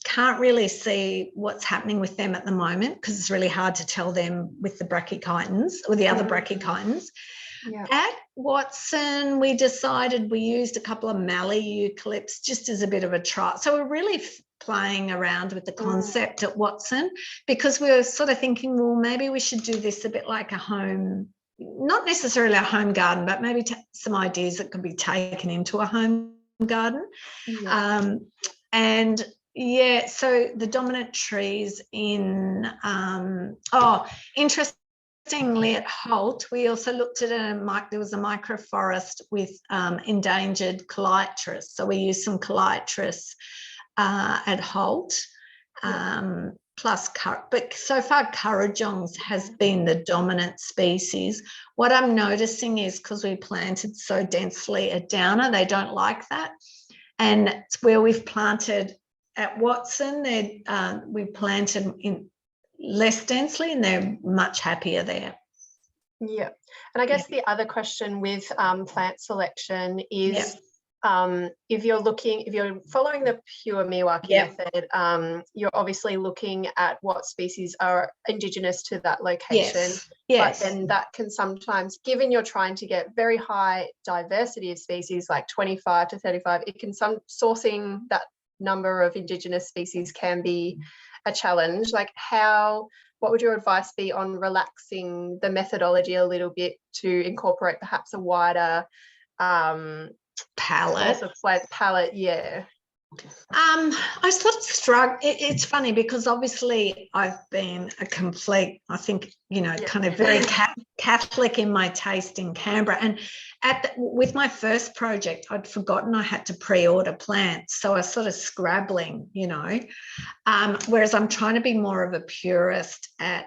Can't really see what's happening with them at the moment because it's really hard to tell them with the brachychitons or the other brachychitons. Yeah. At Watson, we decided we used a couple of mallee eucalypts just as a bit of a trial. So we're really playing around with the concept at Watson because we were sort of thinking, well, maybe we should do this a bit like a home, not necessarily a home garden, but maybe some ideas that could be taken into a home garden. Yeah. And yeah, so the dominant trees in, interestingly at Holt, we also looked at there was a microforest with endangered calitris. So we used some calitris at Holt, but so far Currajongs has been the dominant species. What I'm noticing is because we planted so densely at Downer, they don't like that. And it's where we've planted at Watson, we've planted in less densely and they're much happier there. Yeah. And I guess the other question with plant selection is if you're following the pure Miyawaki method, you're obviously looking at what species are indigenous to that location. Yes. But then that can sometimes, given you're trying to get very high diversity of species, like 25 to 35, sourcing that number of indigenous species can be a challenge. Like what would your advice be on relaxing the methodology a little bit to incorporate perhaps a wider palette? Yeah. I sort of struggle. It's funny because obviously I've been a complete, I think, kind of very Catholic in my taste in Canberra. And with my first project, I'd forgotten I had to pre-order plants. So I was sort of scrabbling, whereas I'm trying to be more of a purist at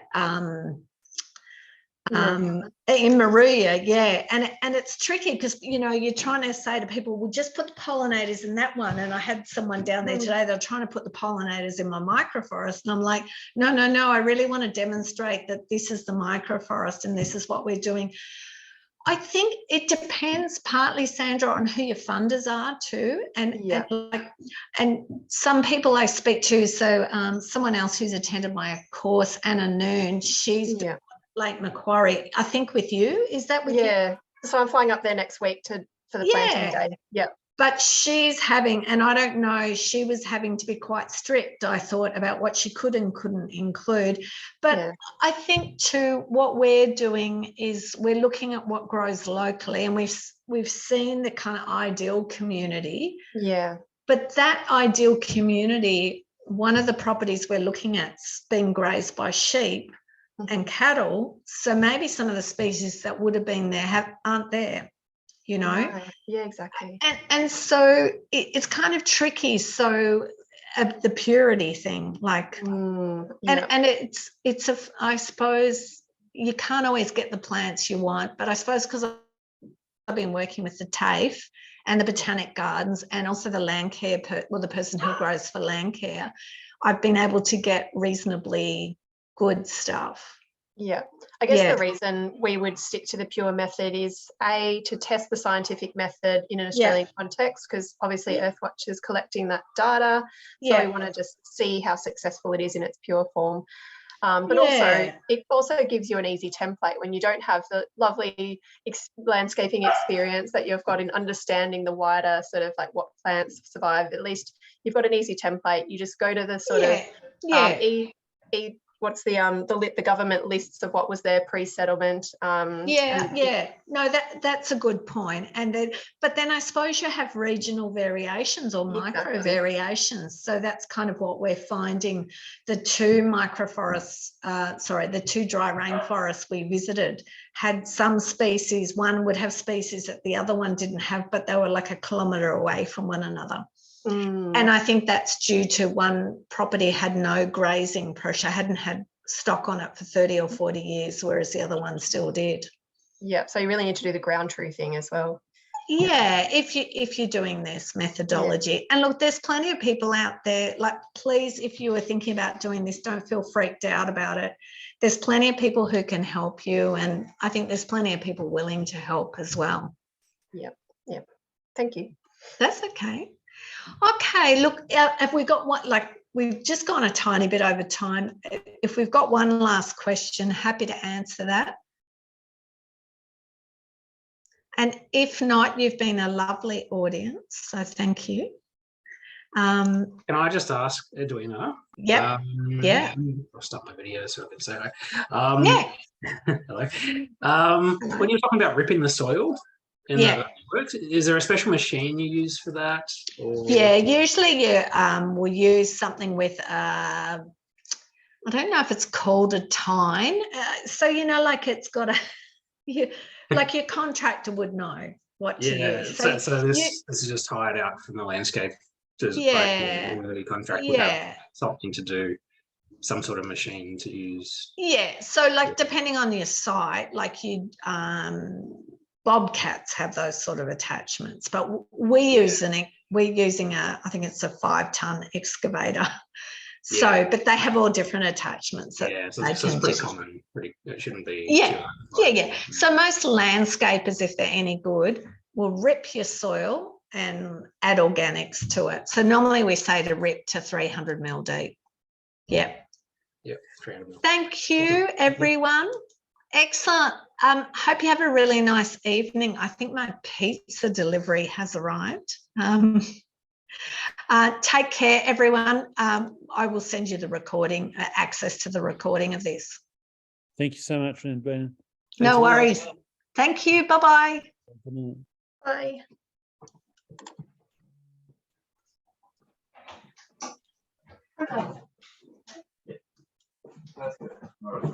in Moruya, and it's tricky because you're trying to say to people, well, just put the pollinators in that one. And I had someone down there today, they're trying to put the pollinators in my microforest, and I'm like, no, I really want to demonstrate that this is the microforest and this is what we're doing. I think it depends partly, Sandra, on who your funders are too, and some people I speak to. So someone else who's attended my course, Anna Noon, she's Lake Macquarie, I think with you. Is that with you? Yeah. So I'm flying up there next week to for the planting day. Yeah. But she's having, and I don't know, she was having to be quite strict, I thought, about what she could and couldn't include. But I think too, what we're doing is we're looking at what grows locally, and we've seen the kind of ideal community. Yeah. But that ideal community, one of the properties we're looking at is being grazed by sheep and cattle. So maybe some of the species that would have been there aren't there. You know, Right. Yeah, exactly. And so it's kind of tricky. So the purity thing, like, and it's I suppose you can't always get the plants you want, but I suppose because I've been working with the TAFE and the Botanic Gardens and also the land care, the person who grows for land care, I've been able to get reasonably good stuff. Yeah, I guess the reason we would stick to the pure method is to test the scientific method in an Australian context, because obviously Earthwatch is collecting that data. So we want to just see how successful it is in its pure form. But also, it also gives you an easy template when you don't have the lovely landscaping experience that you've got in understanding the wider sort of like what plants survive. At least you've got an easy template. You just go to the sort of what's the government lists of what was there pre-settlement. No, that's a good point. And then, but then I suppose you have regional variations or micro variations. So that's kind of what we're finding. The two microforests, the two dry rainforests we visited had some species. One would have species that the other one didn't have, but they were like a kilometre away from one another. And I think that's due to one property had no grazing pressure, hadn't had stock on it for 30 or 40 years, whereas the other one still did. Yeah, so you really need to do the ground truthing as well. Yeah, if you're doing this methodology. And look, there's plenty of people out there, like, please, if you were thinking about doing this, don't feel freaked out about it. There's plenty of people who can help you, and I think there's plenty of people willing to help as well. Yep. Thank you. That's okay. Okay, look, have we got one, like, we've just gone a tiny bit over time. If we've got one last question, happy to answer that. And if not, you've been a lovely audience, so thank you. Can I just ask Edwina? Yeah. I'll stop my video so I can say hi. Hello. When you're talking about ripping the soil, is there a special machine you use for that? Or? Yeah, usually you will use something with, I don't know if it's called a tine. So, you know, like it's got like your contractor would know what to use. So this is just hired out from the landscape. The contract would have something to do, some sort of machine to use. Yeah, so like depending on your site, like bobcats have those sort of attachments, but we're using I think it's a 5-ton excavator. So, but they have all different attachments. So it's pretty common. It shouldn't be. So most landscapers, if they're any good, will rip your soil and add organics to it. So normally we say to rip to 300 mil deep. Yeah. 300 mil. Thank you, everyone. Excellent. Hope you have a really nice evening. I think my pizza delivery has arrived. Take care, everyone. I will send you the recording, access to the recording of this. Thank you so much, Edwina. No worries. Thank you. Bye-bye. Bye. That's good. All right.